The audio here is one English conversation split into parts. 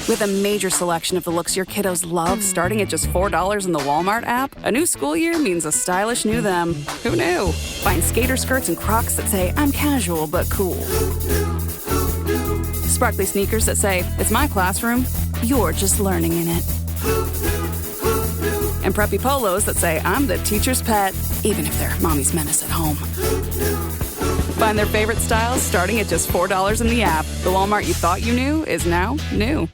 With a major selection of the looks your kiddos love starting at just $4 in the Walmart app, a new school year means a stylish new them. Who knew? Find skater skirts and Crocs that say, I'm casual but cool. Sparkly sneakers that say, it's my classroom, you're just learning in it. And preppy polos that say, I'm the teacher's pet, even if they're mommy's menace at home. Find their favorite styles starting at just $4 in the app. The Walmart you thought you knew is now new.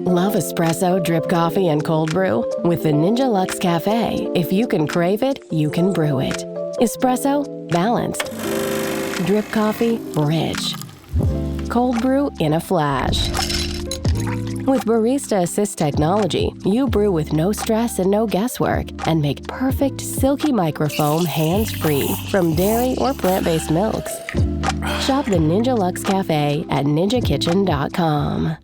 Love espresso, drip coffee, and cold brew? With the Ninja Luxe Cafe, if you can crave it, you can brew it. Espresso, balanced. Drip coffee, rich. Cold brew in a flash. With Barista Assist technology, you brew with no stress and no guesswork and make perfect silky microfoam hands-free from dairy or plant-based milks. Shop the Ninja Luxe Cafe at ninjakitchen.com.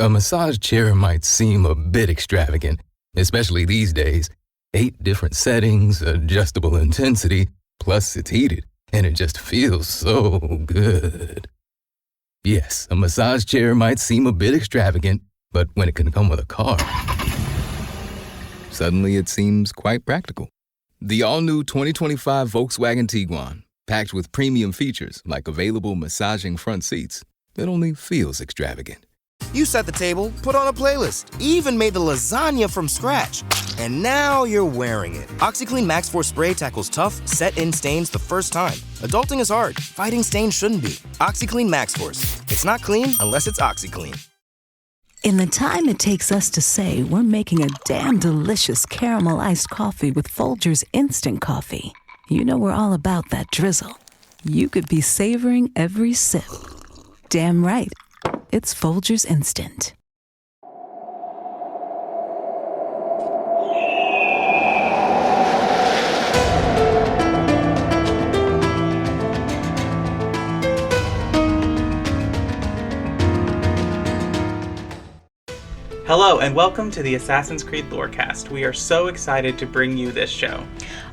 A massage chair might seem a bit extravagant, especially these days. 8 different settings, adjustable intensity, plus it's heated, and it just feels so good. Yes, a massage chair might seem a bit extravagant, but when it can come with a car, suddenly it seems quite practical. The all-new 2025 Volkswagen Tiguan, packed with premium features like available massaging front seats, it only feels extravagant. You set the table, put on a playlist, even made the lasagna from scratch. And now you're wearing it. OxiClean Max Force Spray tackles tough, set-in stains the first time. Adulting is hard. Fighting stains shouldn't be. OxiClean Max Force. It's not clean unless it's OxiClean. In the time it takes us to say we're making a damn delicious caramel iced coffee with Folgers Instant Coffee, you know we're all about that drizzle. You could be savoring every sip. Damn right. It's Folgers Instant. Hello and welcome to the Assassin's Creed Lorecast. We are so excited to bring you this show.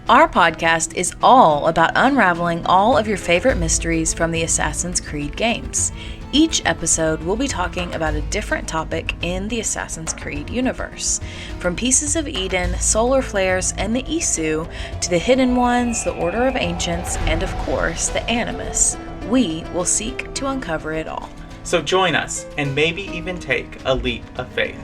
Our podcast is all about unraveling all of your favorite mysteries from the Assassin's Creed games. Each episode will be talking about a different topic in the Assassin's Creed universe. From Pieces of Eden, solar flares, and the Isu, to the Hidden Ones, the Order of Ancients, and of course, the Animus. We will seek to uncover it all. So join us and maybe even take a leap of faith.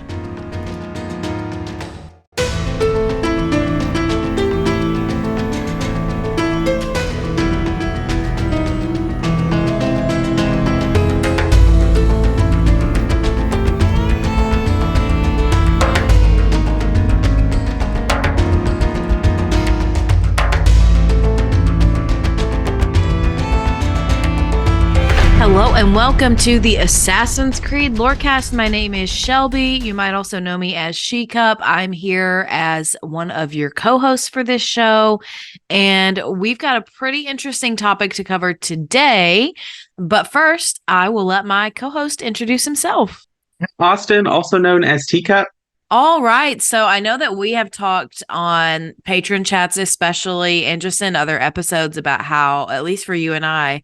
Hello and welcome to the Assassin's Creed Lorecast. My name is Shelby. You might also know me as She-Cup. I'm here as one of your co-hosts for this show. And we've got a pretty interesting topic to cover today. But first, I will let my co-host introduce himself. Austin, also known as Teacup. All right. So I know that we have talked on patron chats especially and just in other episodes about how, at least for you and I,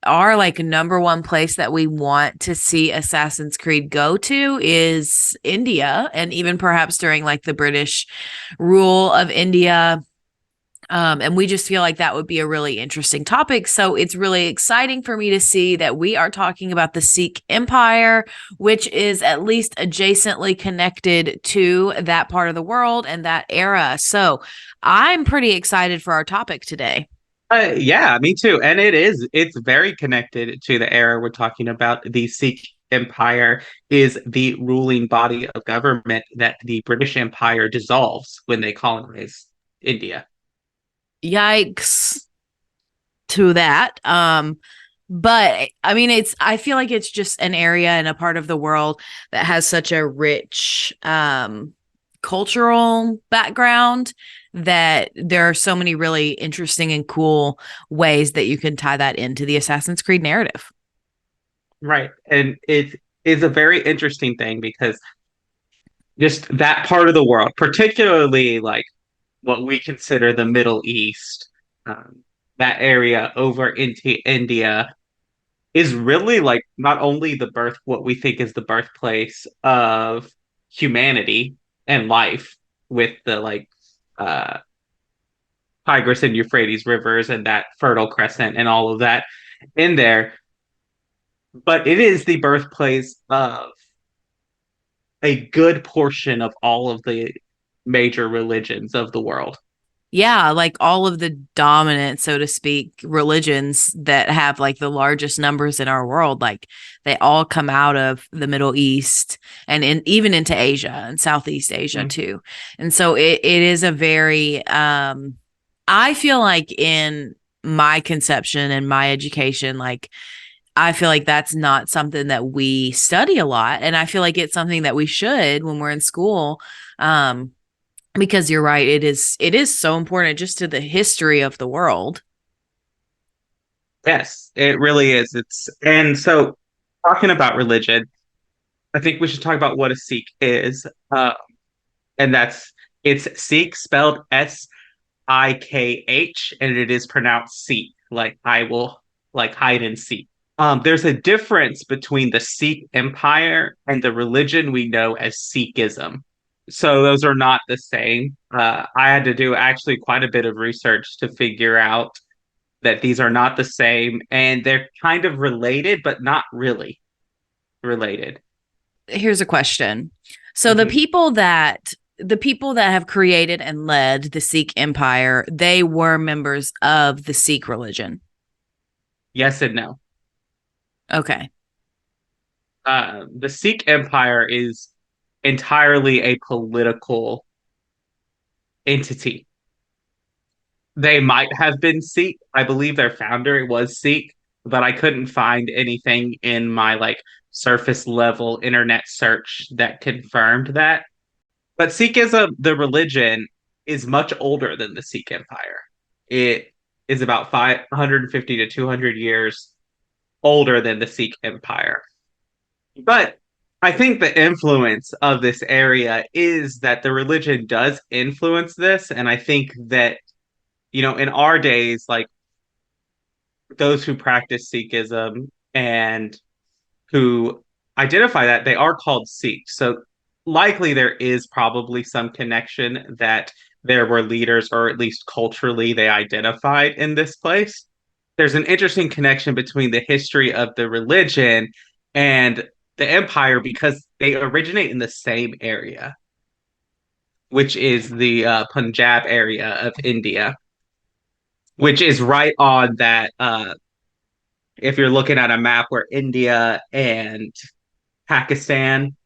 our number one place that we want to see Assassin's Creed go to is India, and even perhaps during the British rule of India. And we just feel like that would be a really interesting topic. So it's really exciting for me to see that we are talking about the Sikh Empire, which is at least adjacently connected to that part of the world and that era. So I'm pretty excited for our topic today. Yeah, me too. And it's very connected to the era we're talking about. The Sikh Empire is the ruling body of government that the British Empire dissolves when they colonize India. Yikes to that. But I mean, I feel like it's just an area and a part of the world that has such a rich cultural background that there are so many really interesting and cool ways that you can tie that into the Assassin's Creed narrative. Right. And it is a very interesting thing because just that part of the world, particularly what we consider the Middle East, that area over into India, is really like not only what we think is the birthplace of humanity and life with the uh Tigris and Euphrates rivers and that Fertile Crescent and all of that in there, but it is the birthplace of a good portion of all of the major religions of the world. Yeah, like all of the dominant, so to speak, religions that have like the largest numbers in our world, like they all come out of the Middle East and even into Asia and Southeast Asia too. And so it is a very I feel like in my conception and my education, like I feel like that's not something that we study a lot. And I feel like it's something that we should when we're in school. Because you're right, it is so important just to the history of the world. Yes, it really is. And so talking about religion, I think we should talk about what a Sikh is. And it's Sikh spelled Sikh, and it is pronounced Sikh, like I will like hide and seek. There's a difference between the Sikh Empire and the religion we know as Sikhism. So those are not the same. I had to do actually quite a bit of research to figure out that these are not the same, and they're kind of related, but not really related. Here's a question. So Mhm. the people that have created and led the Sikh Empire, they were members of the Sikh religion. Yes and no. Okay. The Sikh Empire is entirely a political entity. They might have been Sikh. I believe their founder was Sikh, but I couldn't find anything in my like surface level internet search that confirmed that. But Sikhism, the religion, is much older than the Sikh Empire. It is about 550 to 200 years older than the Sikh Empire. But I think the influence of this area is that the religion does influence this. And I think that, in our days, like those who practice Sikhism and who identify that, they are called Sikhs. So likely there is probably some connection that there were leaders, or at least culturally, they identified in this place. There's an interesting connection between the history of the religion and the empire because they originate in the same area, which is the Punjab area of India, which is right on that. If you're looking at a map where India and Pakistan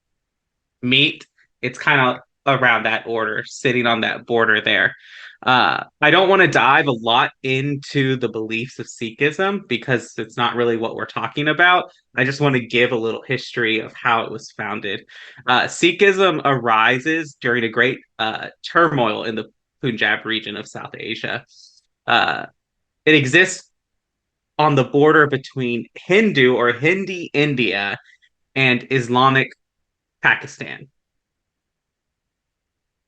meet, it's kind of around that order, sitting on that border there. I don't want to dive a lot into the beliefs of Sikhism because it's not really what we're talking about. I just want to give a little history of how it was founded. Sikhism arises during a great turmoil in the Punjab region of South Asia. It exists on the border between Hindu or Hindi India and Islamic Pakistan.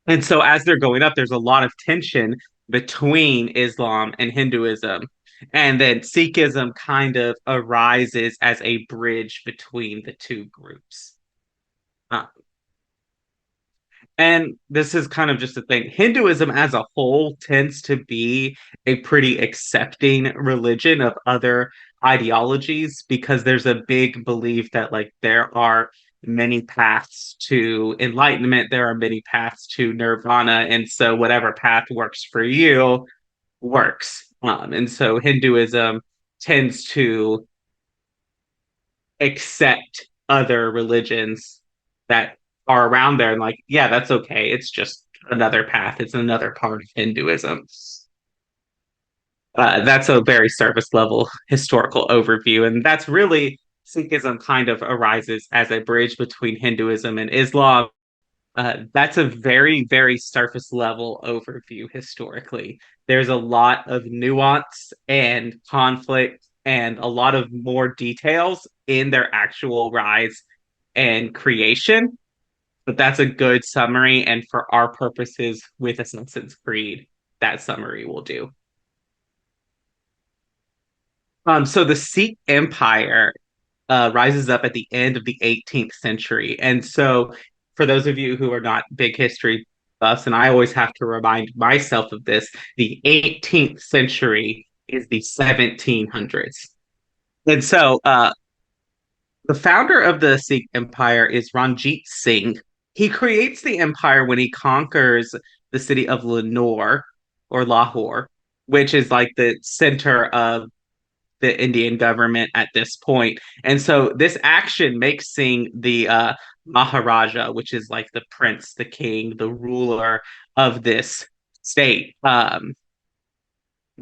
And so as they're going up, there's a lot of tension between Islam and Hinduism. And then Sikhism kind of arises as a bridge between the two groups. Uh, and this is kind of just a thing. Hinduism as a whole tends to be a pretty accepting religion of other ideologies because there's a big belief that like there are many paths to enlightenment, there are many paths to nirvana, and so whatever path works for you works. And so Hinduism tends to accept other religions that are around there and like, yeah, that's okay. It's just another path. It's another part of Hinduism. That's a very surface level historical overview. And that's really Sikhism kind of arises as a bridge between Hinduism and Islam. That's a very, very surface level overview historically. There's a lot of nuance and conflict and a lot of more details in their actual rise and creation. But that's a good summary. And for our purposes with Assassin's Creed, that summary will do. So the Sikh Empire rises up at the end of the 18th century. And so, for those of you who are not big history buffs, and I always have to remind myself of this, the 18th century is the 1700s. And so, the founder of the Sikh Empire is Ranjit Singh. He creates the empire when he conquers the city of Lahore, which is like the center of the Indian government at this point. And so this action makes Singh the Maharaja, which is like the prince, the king, the ruler of this state. The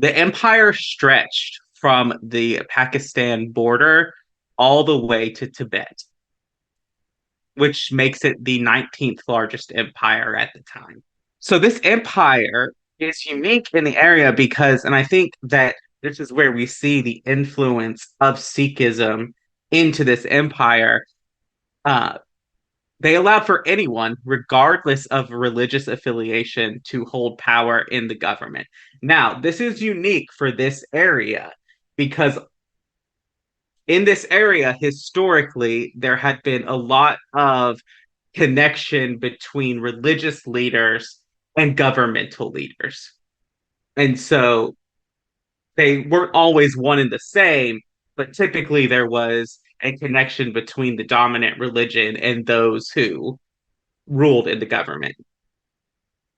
empire stretched from the Pakistan border all the way to Tibet, which makes it the 19th largest empire at the time. So this empire is unique in the area because, and I think that this is where we see the influence of Sikhism into this empire. They allowed for anyone, regardless of religious affiliation, to hold power in the government. Now, this is unique for this area because in this area, historically, there had been a lot of connection between religious leaders and governmental leaders. And so they weren't always one and the same, but typically there was a connection between the dominant religion and those who ruled in the government.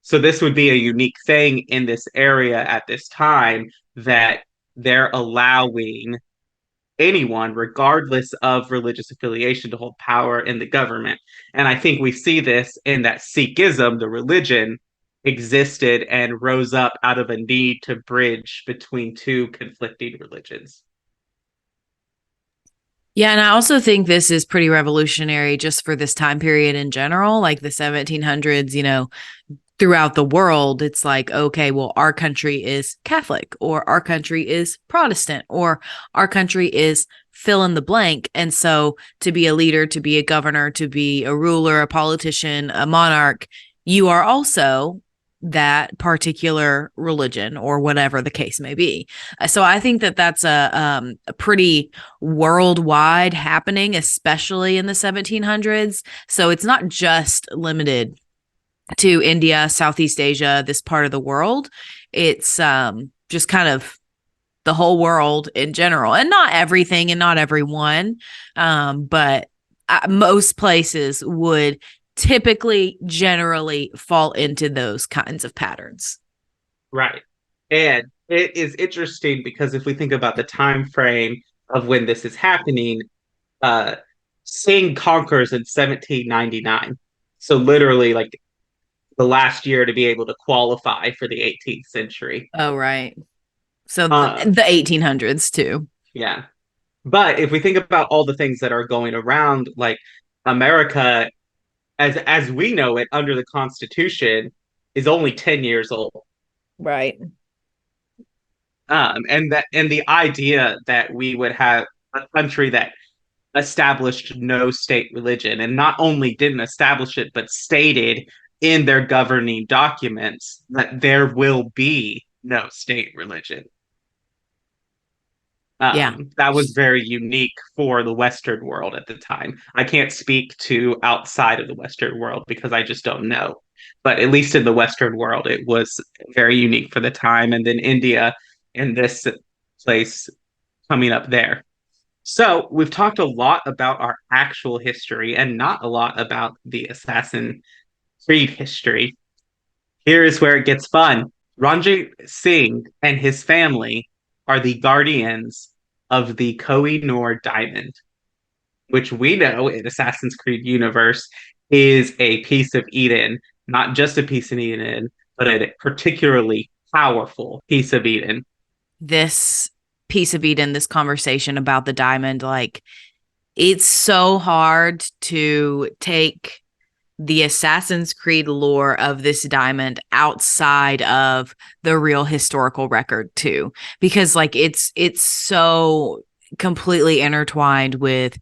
So this would be a unique thing in this area at this time, that they're allowing anyone, regardless of religious affiliation, to hold power in the government. And I think we see this in that Sikhism, the religion, existed and rose up out of a need to bridge between two conflicting religions. Yeah, and I also think this is pretty revolutionary just for this time period in general, like the 1700s, throughout the world. It's like, okay, well, our country is Catholic, or our country is Protestant, or our country is fill in the blank. And so to be a leader, to be a governor, to be a ruler, a politician, a monarch, you are also that particular religion, or whatever the case may be. So I think that that's a pretty worldwide happening, especially in the 1700s. So it's not just limited to India, Southeast Asia, this part of the world. It's just kind of the whole world in general, and not everything and not everyone, but most places would typically generally fall into those kinds of patterns. Right. And it is interesting because if we think about the time frame of when this is happening, Singh conquers in 1799. So literally like the last year to be able to qualify for the 18th century. Oh, right. So the 1800s too. Yeah. But if we think about all the things that are going around, like America, as we know it under the Constitution, is only 10 years old. Right. And the idea that we would have a country that established no state religion, and not only didn't establish it, but stated in their governing documents that there will be no state religion. That was very unique for the Western world at the time. I can't speak to outside of the Western world because I just don't know. But at least in the Western world, it was very unique for the time. And then India in this place coming up there. So we've talked a lot about our actual history and not a lot about the Assassin Creed history. Here is where it gets fun. Ranjit Singh and his family are the guardians of the Koh-i-noor diamond, which we know in Assassin's Creed universe is a piece of Eden, not just a piece of Eden, but a particularly powerful piece of Eden. This piece of Eden, this conversation about the diamond, like, it's so hard to take the Assassin's Creed lore of this diamond outside of the real historical record too, because like it's so completely intertwined with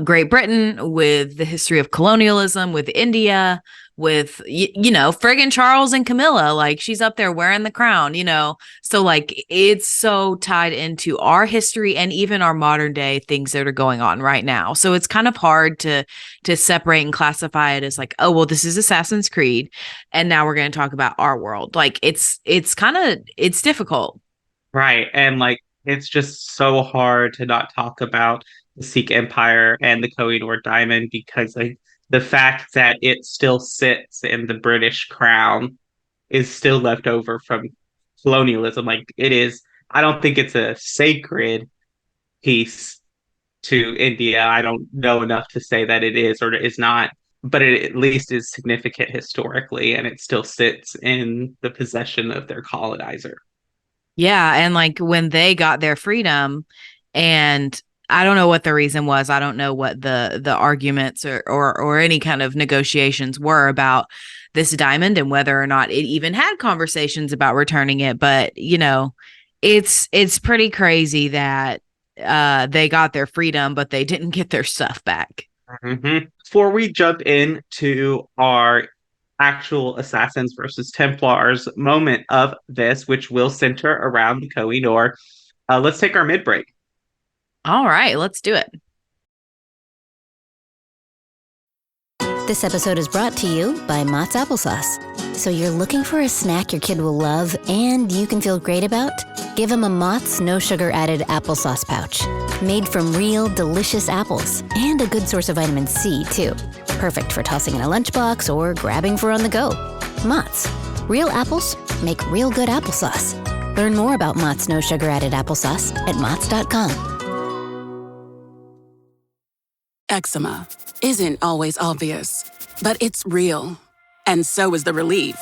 Great Britain, with the history of colonialism, with India, with, friggin' Charles and Camilla. Like, she's up there wearing the crown, So, like, it's so tied into our history and even our modern day things that are going on right now. So it's kind of hard to separate and classify it as like, oh, well, this is Assassin's Creed, and now we're going to talk about our world. Like, it's difficult. Right. And like, it's just so hard to not talk about the Sikh Empire and the Koh-i-Noor diamond, because like the fact that it still sits in the British crown is still left over from colonialism. Like, it is, I don't think it's a sacred piece to India. I don't know enough to say that it is or is not, but it at least is significant historically, and it still sits in the possession of their colonizer. Yeah, and like when they got their freedom, and I don't know what the reason was. I don't know what the arguments or any kind of negotiations were about this diamond and whether or not it even had conversations about returning it. But, it's pretty crazy that they got their freedom, but they didn't get their stuff back. Mm-hmm. Before we jump into our actual Assassins versus Templars moment of this, which will center around the Koh-i-Noor, let's take our mid-break. All right, let's do it. This episode is brought to you by Mott's Applesauce. So you're looking for a snack your kid will love and you can feel great about? Give him a Mott's no sugar added applesauce pouch. Made from real, delicious apples and a good source of vitamin C, too. Perfect for tossing in a lunchbox or grabbing for on the go. Mott's. Real apples make real good applesauce. Learn more about Mott's no sugar added applesauce at Motts.com. Eczema isn't always obvious, but it's real. And so is the relief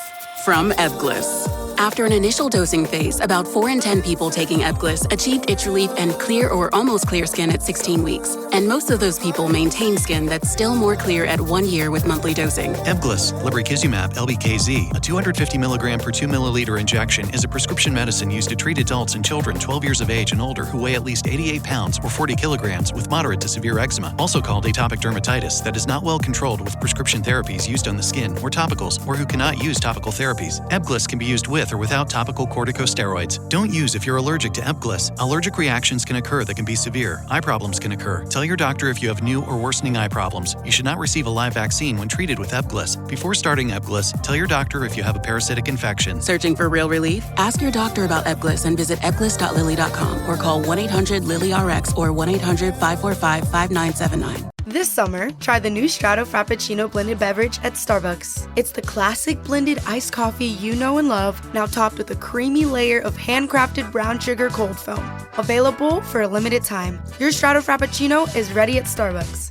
from Ebglyss. After an initial dosing phase, about 4 in 10 people taking Ebglyss achieved itch relief and clear or almost clear skin at 16 weeks. And most of those people maintain skin that's still more clear at 1 year with monthly dosing. Ebglyss, lebrikizumab LBKZ, a 250 milligram per 2 milliliter injection, is a prescription medicine used to treat adults and children 12 years of age and older who weigh at least 88 pounds or 40 kilograms with moderate to severe eczema, also called atopic dermatitis, that is not well controlled with prescription therapies used on the skin or topicals, or who cannot use topical therapies. Ebglyss can be used with or without topical corticosteroids. Don't use if you're allergic to Ebglyss. Allergic reactions can occur that can be severe. Eye problems can occur. Tell your doctor if you have new or worsening eye problems. You should not receive a live vaccine when treated with Ebglyss. Before starting Ebglyss, tell your doctor if you have a parasitic infection. Searching for real relief? Ask your doctor about Ebglyss and visit ebglyss.lilly.com or call 1-800-LILY-RX or 1-800-545-5979. This summer, try the new Strato Frappuccino blended beverage at Starbucks. It's the classic blended iced coffee you know and love, now topped with a creamy layer of handcrafted brown sugar cold foam. Available for a limited time. Your Strato Frappuccino is ready at Starbucks.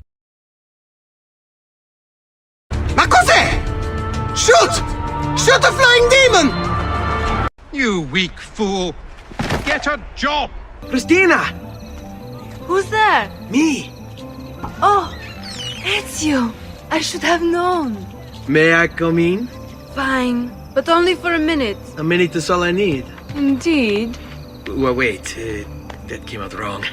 Ma cos'è? Shoot! Shoot a flying demon! You weak fool! Get a job! Christina! Who's there? Me! Oh, it's you. I should have known. May I come in? Fine, but only for a minute. A minute is all I need. Indeed. Well, wait, that came out wrong.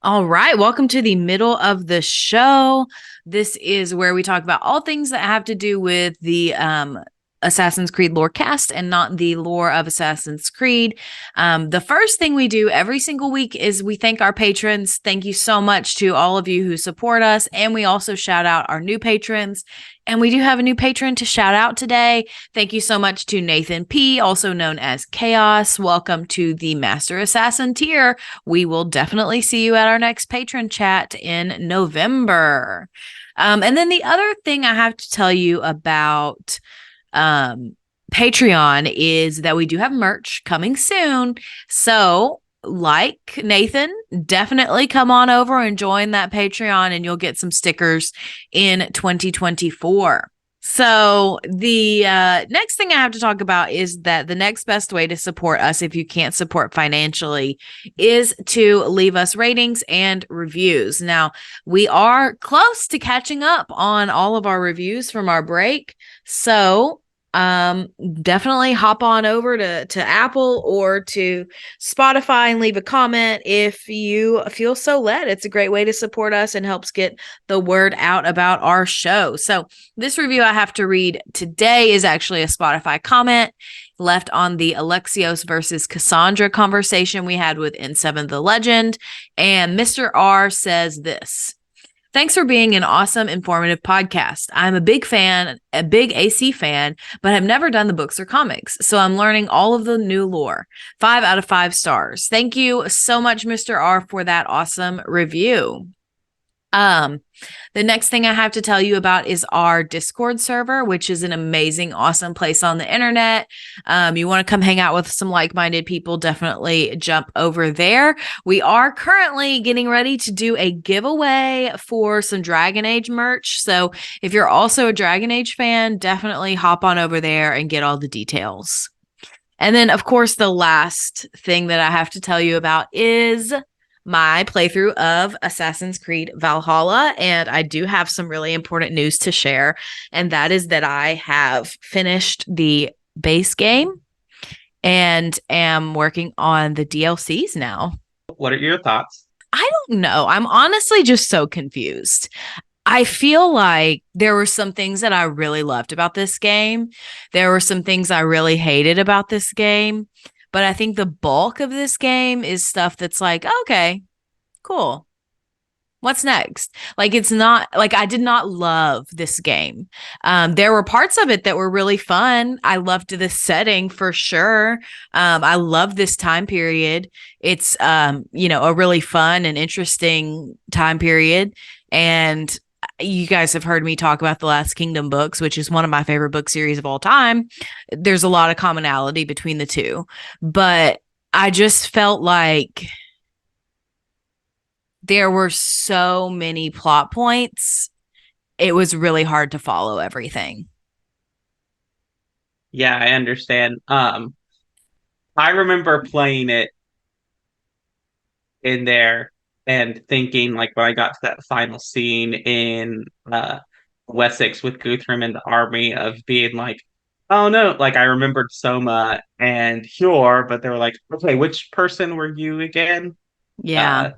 All right, welcome to the middle of the show. This is where we talk about all things that have to do with the Assassin's Creed lore cast and not the lore of Assassin's Creed. The first thing we do every single week is we thank our patrons. Thank you so much to all of you who support us. And we also shout out our new patrons. And we do have a new patron to shout out today. Thank you so much to Nathan P., also known as Chaos. Welcome to the Master Assassin tier. We will definitely see you at our next patron chat in November. And then the other thing I have to tell you about Patreon is that we do have merch coming soon. So like Nathan, definitely come on over and join that Patreon and you'll get some stickers in 2024. So the next thing I have to talk about is that the next best way to support us, if you can't support financially, is to leave us ratings and reviews. Now, we are close to catching up on all of our reviews from our break. So Definitely hop on over to Apple or to Spotify and leave a comment if you feel so led. It's a great way to support us and helps get the word out about our show. So this review I have to read today is actually a Spotify comment left on the Alexios versus Cassandra conversation we had with N7 the Legend. And Mr. R says this: "Thanks for being an awesome, informative podcast. I'm a big AC fan, but have never done the books or comics. So I'm learning all of the new lore. 5 out of 5 stars. Thank you so much, Mr. R, for that awesome review." The next thing I have to tell you about is our Discord server, which is an amazing, awesome place on the internet. You want to come hang out with some like-minded people, definitely jump over there. We are currently getting ready to do a giveaway for some Dragon Age merch. So if you're also a Dragon Age fan, definitely hop on over there and get all the details. And then, of course, the last thing that I have to tell you about is my playthrough of Assassin's Creed Valhalla, and I do have some really important news to share, and that is that I have finished the base game and am working on the DLCs now. What are your thoughts? I don't know. I'm honestly just so confused. I feel like there were some things that I really loved about this game. There were some things I really hated about this game. But I think the bulk of this game is stuff that's like, okay, cool. What's next? Like, it's not like I did not love this game. There were parts of it that were really fun. I loved the setting for sure. I love this time period. It's, a really fun and interesting time period. And you guys have heard me talk about the Last Kingdom books, which is one of my favorite book series of all time. There's a lot of commonality between the two, but I just felt like there were so many plot points. It was really hard to follow everything. Yeah, I understand. I remember playing it in there and thinking, like, when I got to that final scene in Wessex with Guthrum and the army, of being like, oh no, like, I remembered Soma and Hjor, but they were like, okay, which person were you again? Yeah.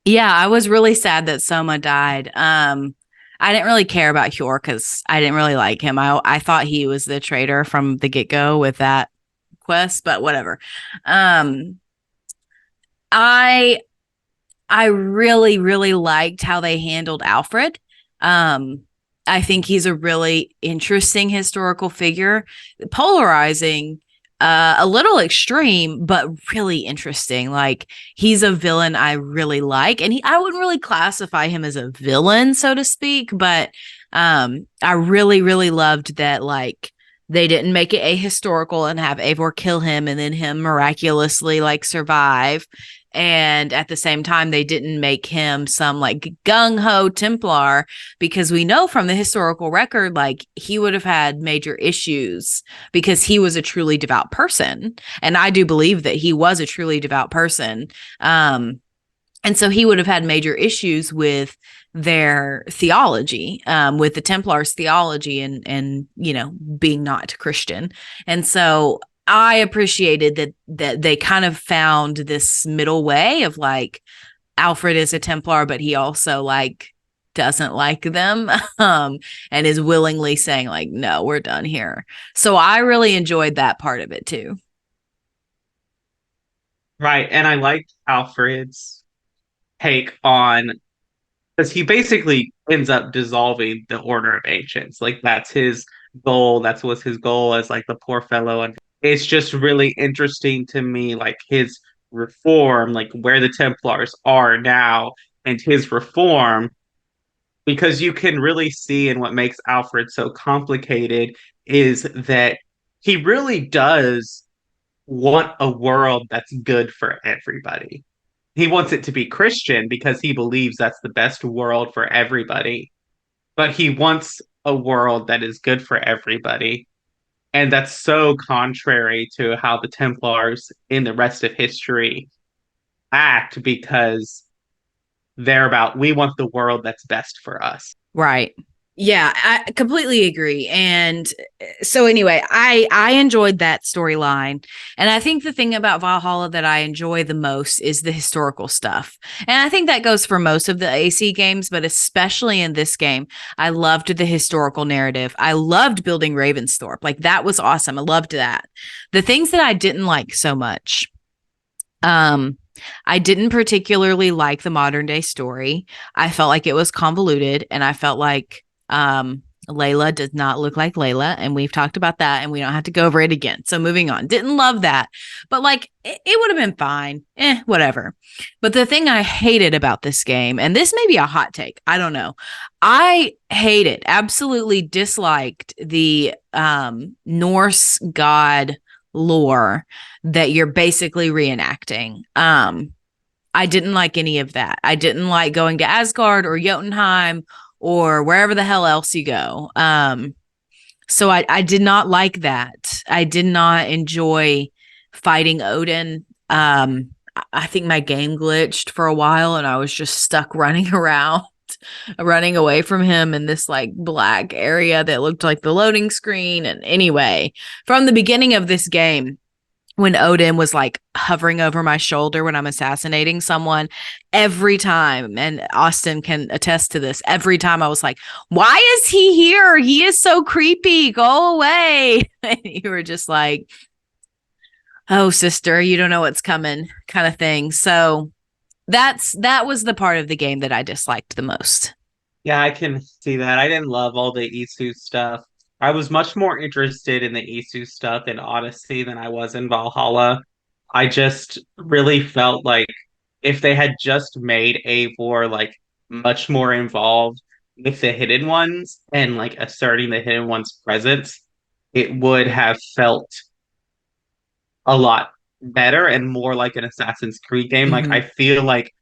I was really sad that Soma died. I didn't really care about Hjor because I didn't really like him. I thought he was the traitor from the get-go with that quest, but whatever. I really, really liked how they handled Alfred. I think he's a really interesting historical figure, polarizing, a little extreme, but really interesting. Like, he's a villain I really like, and I wouldn't really classify him as a villain, so to speak, but I really, really loved that, like, they didn't make it ahistorical and have Eivor kill him and then him miraculously, like, survive. And at the same time, they didn't make him some like gung-ho Templar, because we know from the historical record, like, he would have had major issues because he was a truly devout person. And I do believe that he was a truly devout person. And so he would have had major issues with their theology, with the Templars' theology and being not Christian. And so I appreciated that they kind of found this middle way of, like, Alfred is a Templar, but he also, like, doesn't like them, and is willingly saying, like, no, we're done here. So I really enjoyed that part of it too. Right, and I liked Alfred's take on, because he basically ends up dissolving the Order of Ancients. Like, that's his goal. That was his goal as, like, the poor fellow. And it's just really interesting to me, like, his reform, like, where the Templars are now and his reform, because you can really see, and what makes Alfred so complicated is that he really does want a world that's good for everybody. He wants it to be Christian because he believes that's the best world for everybody. But he wants a world that is good for everybody. And that's so contrary to how the Templars in the rest of history act, because they're about, we want the world that's best for us. Right. Yeah, I completely agree. And so anyway, I enjoyed that storyline. And I think the thing about Valhalla that I enjoy the most is the historical stuff. And I think that goes for most of the AC games, but especially in this game, I loved the historical narrative. I loved building Ravensthorpe. Like that was awesome. I loved that. The things that I didn't like so much, I didn't particularly like the modern day story. I felt like it was convoluted, and I felt like Layla does not look like Layla, and we've talked about that, and we don't have to go over it again. So moving on. Didn't love that, but like it would have been fine. Whatever. But the thing I hated about this game, and this may be a hot take, I don't know. I absolutely disliked the Norse god lore that you're basically reenacting. I didn't like any of that. I didn't like going to Asgard or Jotunheim or wherever the hell else you go. So I did not like that. I did not enjoy fighting Odin. I think my game glitched for a while and I was just stuck running around, running away from him in this like black area that looked like the loading screen. And anyway, from the beginning of this game, when Odin was like hovering over my shoulder when I'm assassinating someone, every time, and Austin can attest to this, every time I was like, why is he here? He is so creepy. Go away. And you were just like, oh, sister, you don't know what's coming kind of thing. So that was the part of the game that I disliked the most. Yeah, I can see that. I didn't love all the Isu stuff. I was much more interested in the Isu stuff in Odyssey than I was in Valhalla. I just really felt like if they had just made Eivor like much more involved with the Hidden Ones and like asserting the Hidden Ones' presence, it would have felt a lot better and more like an Assassin's Creed game. Like I feel like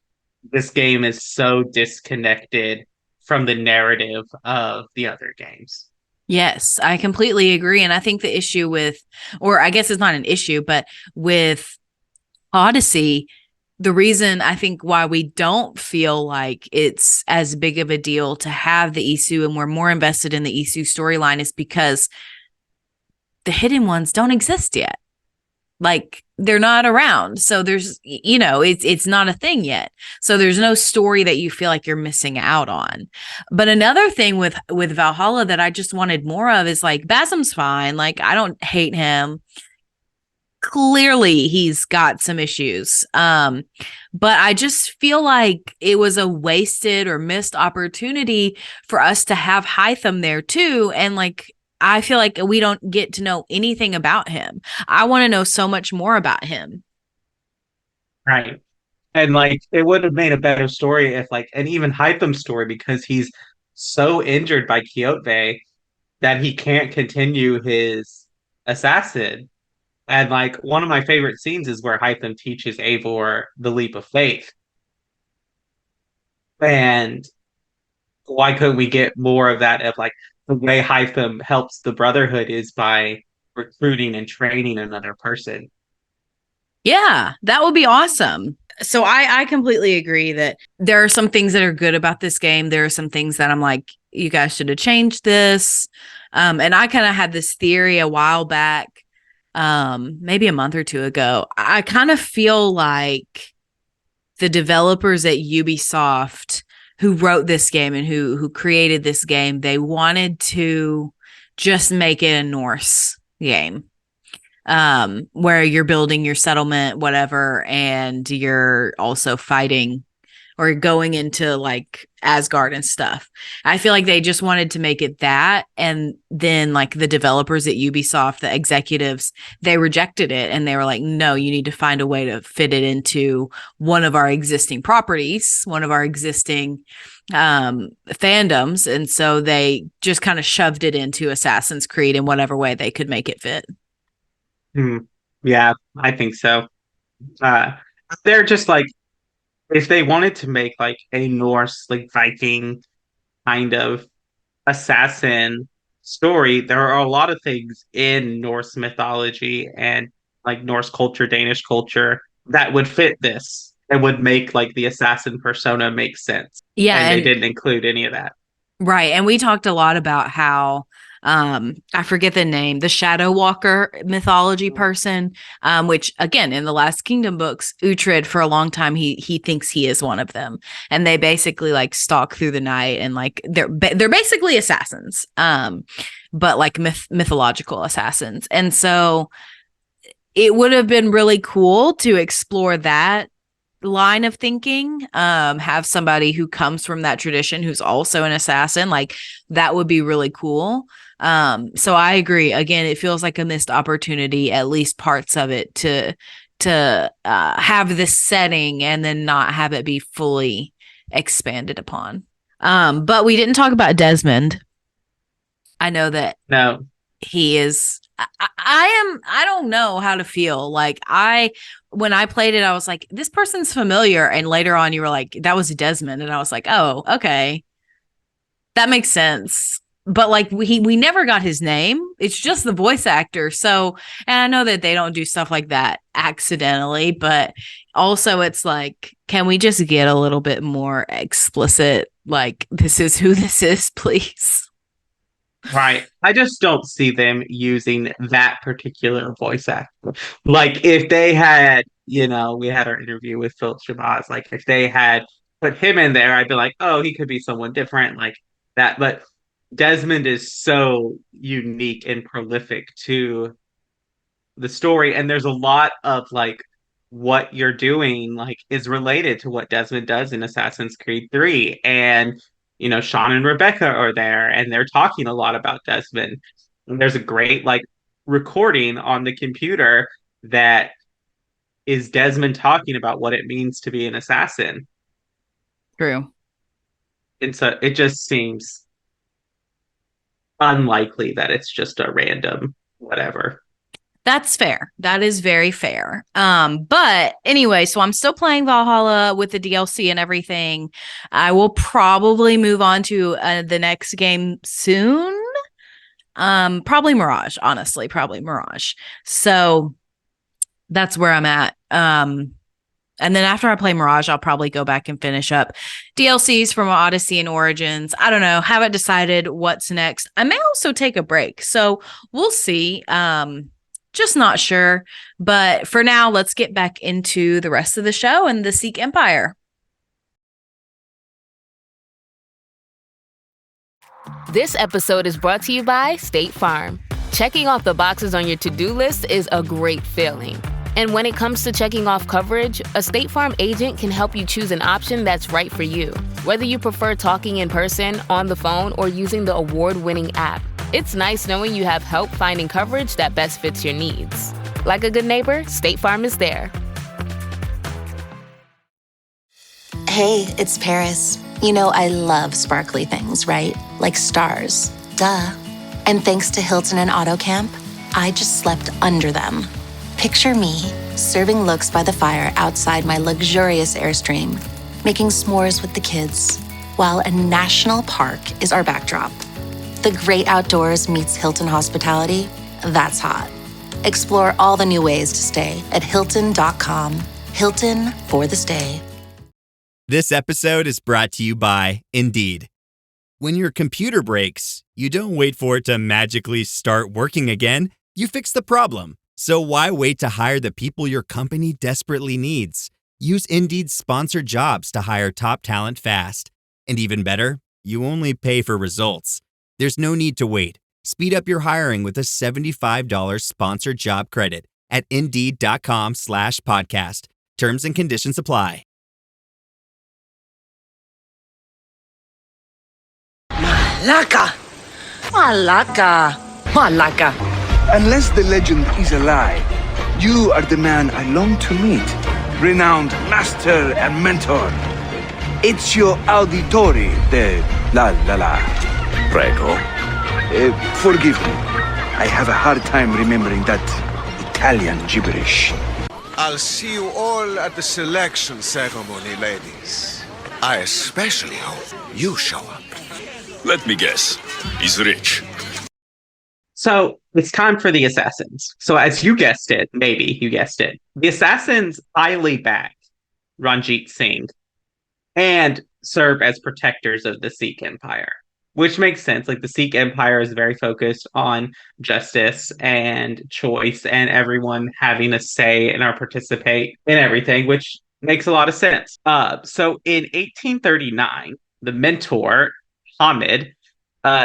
this game is so disconnected from the narrative of the other games. Yes, I completely agree. And I think the issue with, or I guess it's not an issue, but with Odyssey, the reason I think why we don't feel like it's as big of a deal to have the Isu and we're more invested in the Isu storyline is because the Hidden Ones don't exist yet. Like they're not around. So there's, it's not a thing yet. So there's no story that you feel like you're missing out on. But another thing with Valhalla that I just wanted more of is like Basim's fine. Like I don't hate him. Clearly he's got some issues. But I just feel like it was a wasted or missed opportunity for us to have Hytham there too. And like, I feel like we don't get to know anything about him. I want to know so much more about him. Right. And like it would have made a better story if like, and even Hytham's story, because he's so injured by Kyote that he can't continue his assassin. And like one of my favorite scenes is where Hytham teaches Eivor the leap of faith. And why couldn't we get more of that of like the way Hytham helps the Brotherhood is by recruiting and training another person. Yeah, that would be awesome. So I completely agree that there are some things that are good about this game. There are some things that I'm like, you guys should have changed this. And I kind of had this theory a while back, maybe a month or two ago. I kind of feel like the developers at Ubisoft who wrote this game and who created this game, they wanted to just make it a Norse game, where you're building your settlement, whatever, and you're also fighting or going into like Asgard and stuff. I feel like they just wanted to make it that. And then like the developers at Ubisoft, the executives, they rejected it. And they were like, no, you need to find a way to fit it into one of our existing properties, one of our existing fandoms. And so they just kind of shoved it into Assassin's Creed in whatever way they could make it fit. Yeah, I think so. They're just like, if they wanted to make like a Norse, like Viking kind of assassin story, there are a lot of things in Norse mythology and like Norse culture, Danish culture that would fit this and would make like the assassin persona make sense. Yeah. And they didn't include any of that. Right. And we talked a lot about how I forget the name, the Shadow Walker mythology person, which again in the Last Kingdom books, Uhtred for a long time he thinks he is one of them, and they basically like stalk through the night and like they're basically assassins, but like mythological assassins, and so it would have been really cool to explore that line of thinking, have somebody who comes from that tradition who's also an assassin, like that would be really cool. So I agree, again, it feels like a missed opportunity, at least parts of it, to have this setting and then not have it be fully expanded upon. But we didn't talk about Desmond. I know that No, he is I don't know how to feel. Like when I played it, I was like, this person's familiar. And later on you were like, that was Desmond. And I was like, oh, okay. That makes sense. But like we never got his name. It's just the voice actor. So, and I know that they don't do stuff like that accidentally, but also it's like, can we just get a little bit more explicit? Like, this is who this is, please. right. I just don't see them using that particular voice actor. Like if they had, we had our interview with Phil Shabazz. Like if they had put him in there, I'd be like, oh, he could be someone different like that. But Desmond is so unique and prolific to the story, and there's a lot of like what you're doing like is related to what Desmond does in Assassin's Creed 3. And Sean and Rebecca are there and they're talking a lot about Desmond. And there's a great like recording on the computer that is Desmond talking about what it means to be an assassin. True. And so it just seems unlikely that it's just a random whatever. That's fair. That is very fair. But anyway, so I'm still playing Valhalla with the DLC and everything. I will probably move on to the next game soon. Probably Mirage, honestly, probably Mirage. So that's where I'm at. And then after I play Mirage, I'll probably go back and finish up DLCs from Odyssey and Origins. I don't know. Haven't decided what's next. I may also take a break. So we'll see. Just not sure. But for now, let's get back into the rest of the show and the Sikh Empire. This episode is brought to you by State Farm. Checking off the boxes on your to-do list is a great feeling. And when it comes to checking off coverage, a State Farm agent can help you choose an option that's right for you. Whether you prefer talking in person, on the phone, or using the award-winning app, it's nice knowing you have help finding coverage that best fits your needs. Like a good neighbor, State Farm is there. Hey, it's Paris. You know I love sparkly things, right? Like stars. Duh. And thanks to Hilton and AutoCamp, I just slept under them. Picture me, serving looks by the fire outside my luxurious Airstream, making s'mores with the kids, while a national park is our backdrop. The great outdoors meets Hilton hospitality. That's hot. Explore all the new ways to stay at Hilton.com. Hilton for the stay. This episode is brought to you by Indeed. When your computer breaks, you don't wait for it to magically start working again. You fix the problem. So why wait to hire the people your company desperately needs? Use Indeed's sponsored jobs to hire top talent fast. And even better, you only pay for results. There's no need to wait. Speed up your hiring with a $75 sponsored job credit at Indeed.com/podcast. Terms and conditions apply. Malaka! Malaka! Malaka! Unless the legend is a lie, you are the man I long to meet. Renowned master and mentor. It's your auditori de la la la. Prego. Forgive me. I have a hard time remembering that Italian gibberish. I'll see you all at the selection ceremony, ladies. I especially hope you show up. Let me guess. He's rich. So it's time for the Assassins. So as you guessed it, maybe you guessed it, the Assassins highly back Ranjit Singh and serve as protectors of the Sikh Empire. which makes sense. Like the Sikh Empire is very focused on justice and choice and everyone having a say and or participate in everything, which makes a lot of sense. So in 1839, the mentor, Hamid,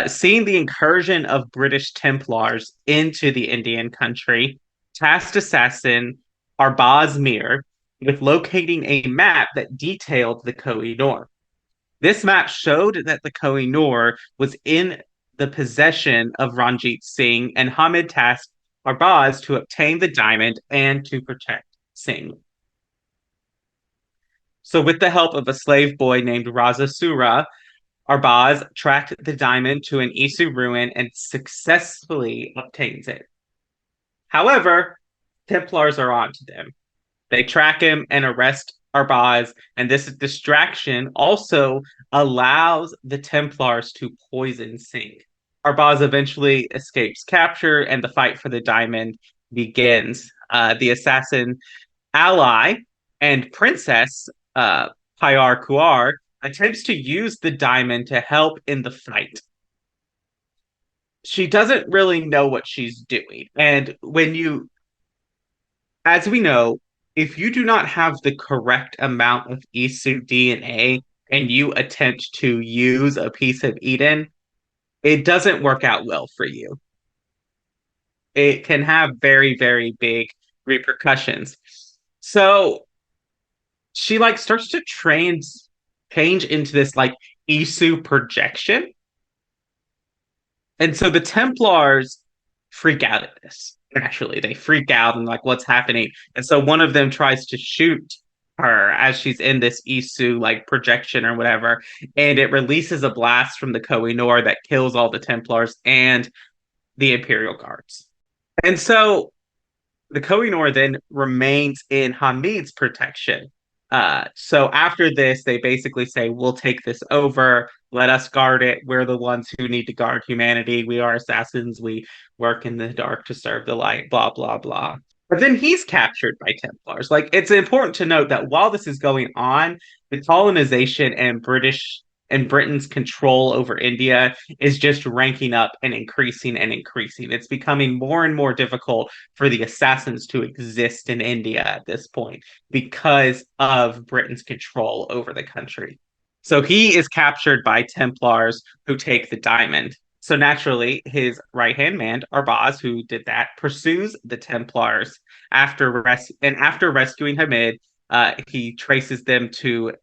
seeing the incursion of British Templars into the Indian country, tasked assassin Arbaz Mir with locating a map that detailed the Koh-i-noor. This map showed that the Koh-i-noor was in the possession of Ranjit Singh, and Hamid tasked Arbaz to obtain the diamond and to protect Singh. So, with the help of a slave boy named Raza Sura, Arbaz tracked the diamond to an Isu ruin and successfully obtains it. However, Templars are onto them. They track him and arrest Arbaz, and this distraction also allows the Templars to poison Singh. Arbaz eventually escapes capture, and the fight for the diamond begins. The assassin ally and princess, Pyar Kuar, attempts to use the diamond to help in the fight. She doesn't really know what she's doing. And as we know, if you do not have the correct amount of Isu DNA and you attempt to use a piece of Eden, it doesn't work out well for you. It can have very, very big repercussions. So she starts to change into this Isu projection. And so the Templars freak out at this. Naturally, they freak out and what's happening. And so one of them tries to shoot her as she's in this Isu projection or whatever, and it releases a blast from the Koh-i-noor that kills all the Templars and the Imperial Guards. And so the Koh-i-noor then remains in Hamid's protection. So after this, they basically say, we'll take this over. Let us guard it. We're the ones who need to guard humanity. We are assassins. We work in the dark to serve the light, blah, blah, blah. But then he's captured by Templars. It's important to note that while this is going on, the colonization and Britain's control over India is just ranking up and increasing and increasing. It's becoming more and more difficult for the assassins to exist in India at this point because of Britain's control over the country. So he is captured by Templars who take the diamond. So naturally, his right-hand man, Arbaz, who did that, pursues the Templars after rescuing Hamid. He traces them to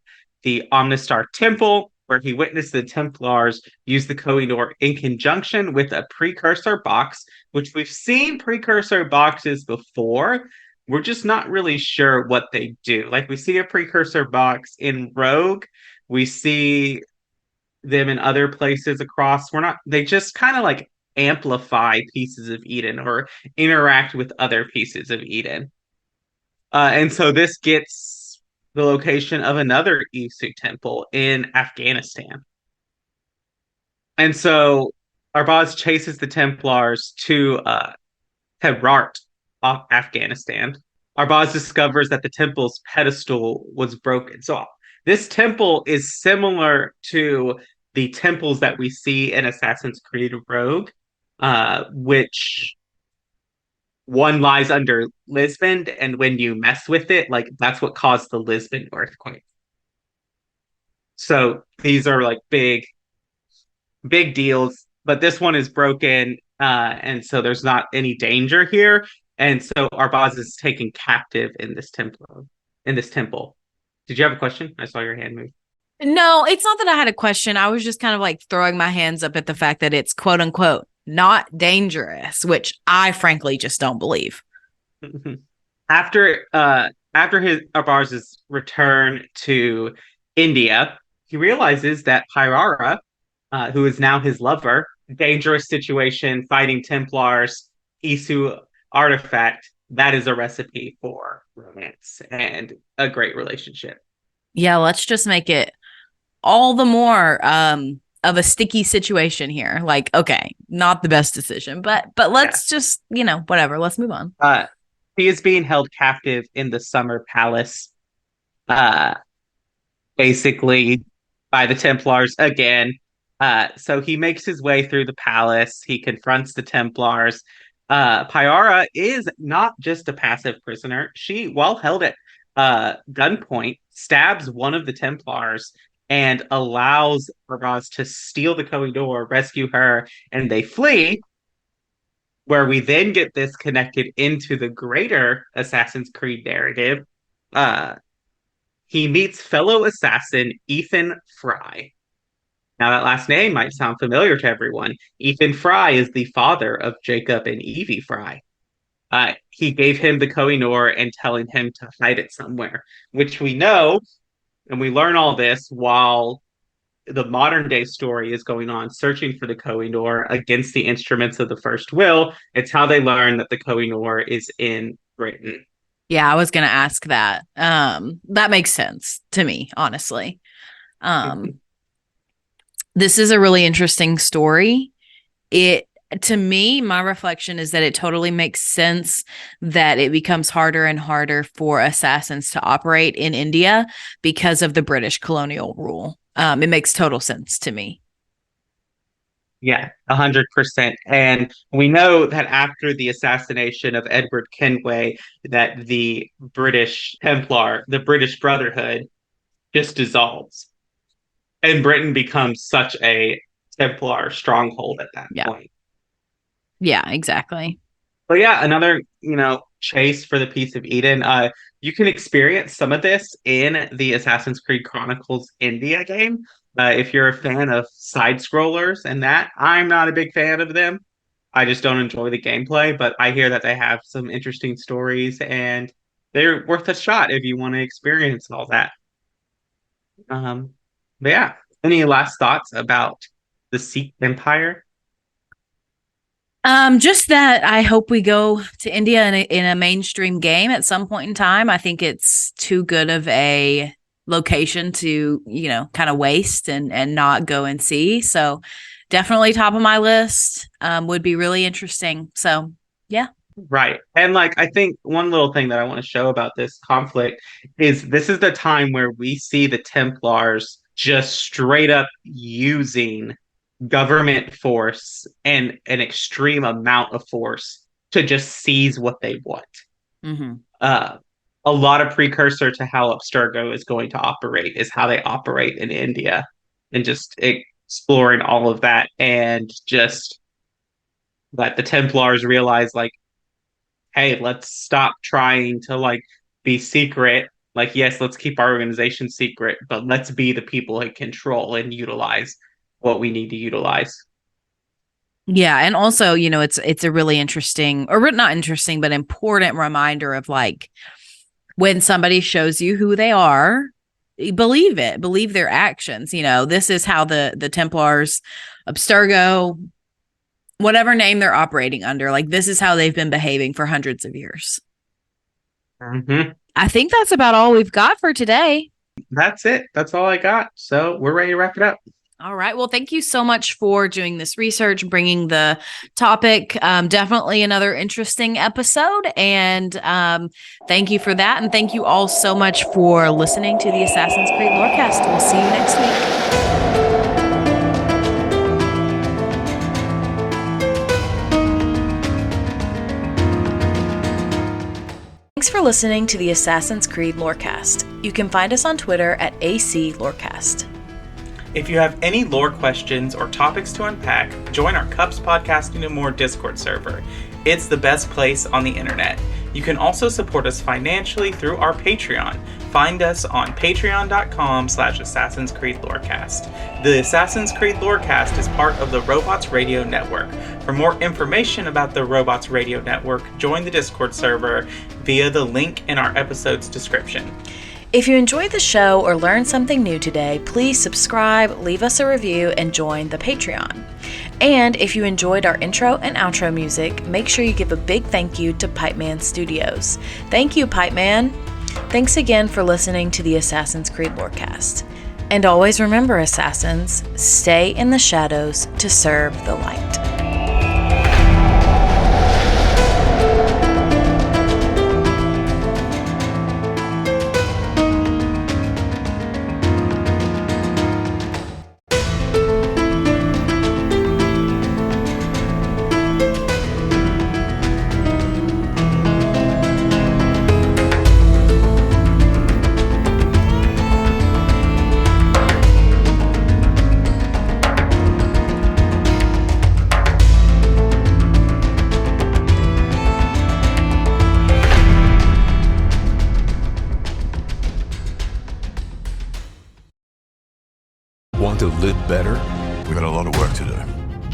the Omnistar Temple, where he witnessed the Templars use the Koh-i-noor in conjunction with a precursor box, which we've seen precursor boxes before. We're just not really sure what they do. We see a precursor box in Rogue. We see them in other places across. They just kind of amplify pieces of Eden or interact with other pieces of Eden. And so this gets the location of another Isu temple in Afghanistan. And so Arbaz chases the Templars to Herat, Afghanistan. Arbaz discovers that the temple's pedestal was broken. So this temple is similar to the temples that we see in Assassin's Creed Rogue, which one lies under Lisbon, and when you mess with it, that's what caused the Lisbon earthquake. So these are big deals, but this one is broken, and so there's not any danger here. And so Arbaz is taken captive in this temple. Did you have a question? I saw your hand move. No, it's not that I had a question. I was just kind of throwing my hands up at the fact that it's quote unquote not dangerous, which I frankly just don't believe. After Arbaz's return to India, he realizes that Pyara, who is now his lover, dangerous situation, fighting Templars, Isu artifact, that is a recipe for romance and a great relationship. Yeah, let's just make it all the more of a sticky situation here. Okay, not the best decision, but let's just, whatever, let's move on. He is being held captive in the Summer Palace, basically by the Templars again. So he makes his way through the palace. He confronts the Templars. Pyara is not just a passive prisoner. She, while held at gunpoint, stabs one of the Templars and allows Arbaz to steal the Koh-i-noor, rescue her, and they flee, where we then get this connected into the greater Assassin's Creed narrative. He meets fellow assassin Ethan Fry. Now, that last name might sound familiar to everyone. Ethan Fry is the father of Jacob and Evie Fry. He gave him the Koh-i-noor and telling him to hide it somewhere, which we know, and we learn all this while the modern day story is going on, searching for the Koh-i-noor against the instruments of the First Will. It's how they learn that the Koh-i-noor is in Britain. Yeah, I was going to ask that. That makes sense to me, honestly. This is a really interesting story. To me, my reflection is that it totally makes sense that it becomes harder and harder for assassins to operate in India because of the British colonial rule. It makes total sense to me. Yeah, 100%. And we know that after the assassination of Edward Kenway, that the British Templar, the British Brotherhood, just dissolves. And Britain becomes such a Templar stronghold at that point. Yeah, exactly. But yeah, another, chase for the Piece of Eden. You can experience some of this in the Assassin's Creed Chronicles India game. If you're a fan of side scrollers and that, I'm not a big fan of them. I just don't enjoy the gameplay, but I hear that they have some interesting stories and they're worth a shot if you want to experience all that. But yeah, any last thoughts about the Sikh Empire? Just that I hope we go to India in a mainstream game at some point in time. I think it's too good of a location to, kind of waste and not go and see. So definitely top of my list. Would be really interesting. So yeah. Right. And I think one little thing that I want to show about this conflict is this is the time where we see the Templars just straight up using government force and an extreme amount of force to just seize what they want. Mm-hmm. A lot of precursor to how Abstergo is going to operate is how they operate in India, and just exploring all of that, and just that the Templars realize hey, let's stop trying to be secret. Yes, let's keep our organization secret, but let's be the people that control and utilize what we need to utilize. Yeah, and also, it's a really interesting, or not interesting, but important reminder of when somebody shows you who they are, believe it, believe their actions. This is how the Templars, Abstergo, whatever name they're operating under, this is how they've been behaving for hundreds of years. Mm-hmm. I think that's about all we've got for today. That's it. That's all I got. So we're ready to wrap it up. All right. Well, thank you so much for doing this research, bringing the topic. Definitely another interesting episode. And thank you for that. And thank you all so much for listening to the Assassin's Creed Lorecast. We'll see you next week. Thanks for listening to the Assassin's Creed Lorecast. You can find us on Twitter at ACLorecast. If you have any lore questions or topics to unpack, join our Cups Podcasting and More Discord server. It's the best place on the internet. You can also support us financially through our Patreon. Find us on patreon.com/Assassin's Creed Lorecast. The Assassin's Creed Lorecast is part of the Robots Radio Network. For more information about the Robots Radio Network, join the Discord server via the link in our episode's description. If you enjoyed the show or learned something new today, please subscribe, leave us a review, and join the Patreon. And if you enjoyed our intro and outro music, make sure you give a big thank you to Pipeman Studios. Thank you, Pipeman. Thanks again for listening to the Assassin's Creed Lorecast. And always remember, Assassins, stay in the shadows to serve the light.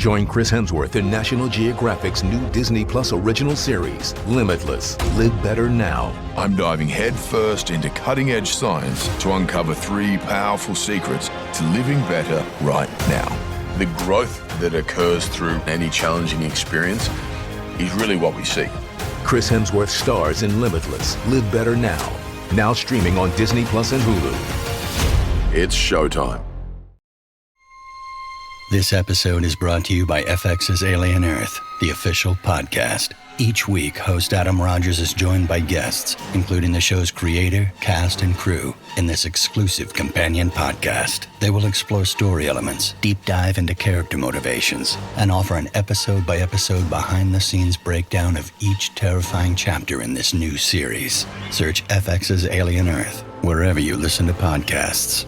Join Chris Hemsworth in National Geographic's new Disney Plus original series, Limitless. Live Better Now. I'm diving headfirst into cutting-edge science to uncover 3 powerful secrets to living better right now. The growth that occurs through any challenging experience is really what we seek. Chris Hemsworth stars in Limitless. Live Better Now. Now streaming on Disney Plus and Hulu. It's showtime. This episode is brought to you by FX's Alien Earth, the official podcast. Each week, host Adam Rogers is joined by guests, including the show's creator, cast, and crew, in this exclusive companion podcast. They will explore story elements, deep dive into character motivations, and offer an episode-by-episode behind-the-scenes breakdown of each terrifying chapter in this new series. Search FX's Alien Earth wherever you listen to podcasts.